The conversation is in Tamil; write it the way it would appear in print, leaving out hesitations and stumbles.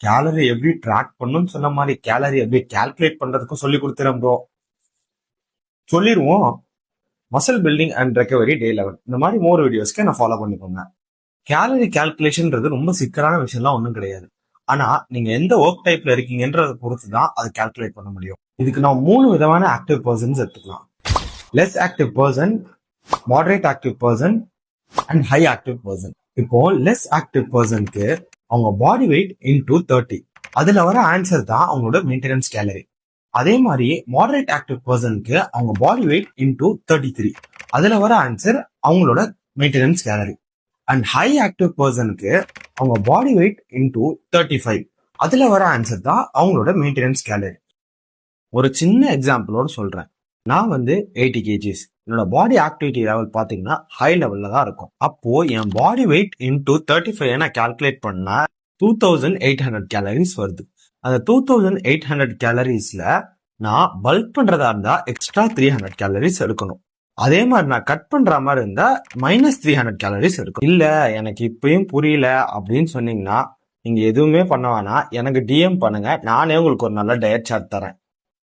கேலரி எப்படி ட்ராக் பண்ணணும்னு சொன்ன மாதிரி கேலரி எப்படி கால்குலேட் பண்றதுக்கும் சொல்லி கொடுத்துறோம் ப்ரோ. சொல்லிடுவோம். மசில் பில்டிங் அண்ட் ரெக்கவரி டே 11 இந்த மாதிரி மோர் வீடியோஸ்க்கு நான் ஃபாலோ பண்ணிக்கோங்க. கேலரி கால்குலேஷன்ன்றது ரொம்ப சிக்கலான விஷயம்லாம் ஒன்றும் கிடையாது. ஆனா நீங்க எந்த ஒர்க் டைப்ல இருக்கீங்கன்றத பொறுத்து தான் அதை கால்குலேட் பண்ண முடியும். இதுக்கு நான் 3 விதமான ஆக்டிவ் பர்சன்ஸ் எடுத்துக்கலாம். Less active person, moderate active person and high active person. இப்போ லெஸ் ஆக்டிவ் பர்சனுக்கு அவங்க பாடி வெயிட் இன்டூ 30, அதுல வர ஆன்சர் தான் அவங்களோட மெயின்டெனன்ஸ் கேலரி. அதே மாதிரி மாடரேட் ஆக்டிவ் பர்சனுக்கு அவங்க பாடி வெயிட் இன்டூ 33, அதுல வர ஆன்சர் அவங்களோட maintenance gallery. And high active பர்சனுக்கு அவங்க பாடி வெயிட் இன்டூ 35, அதுல வர ஆன்சர் தான் அவங்களோட மெயின்டெனன்ஸ் கேலரி. ஒரு சின்ன எக்ஸாம்பிளோட சொல்றேன். நான் 80 kgs, என்னோட பாடி ஆக்டிவிட்டி லெவல் பாத்தீங்கன்னா ஹை லெவல்ல தான் இருக்கும். அப்போ என் பாடி வெயிட் இன்டூ 35 நான் கால்குலேட் பண்ணா 2800 கேலரிஸ் வருது. அந்த 2800 கேலரிஸ்ல நான் பல்க் பண்றதா இருந்தா எக்ஸ்ட்ரா 300 கேலரிஸ் எடுக்கணும். அதே மாதிரி நான் கட் பண்ற மாதிரி இருந்தா -300 கேலரிஸ் எடுக்கணும். இல்ல எனக்கு இப்பயும் புரியல அப்படின்னு சொன்னீங்கன்னா நீங்க எதுவுமே பண்ண வேணாம், எனக்கு டிஎம் பண்ணுங்க, நானே உங்களுக்கு ஒரு நல்ல டயட் சார்ட் தரேன்.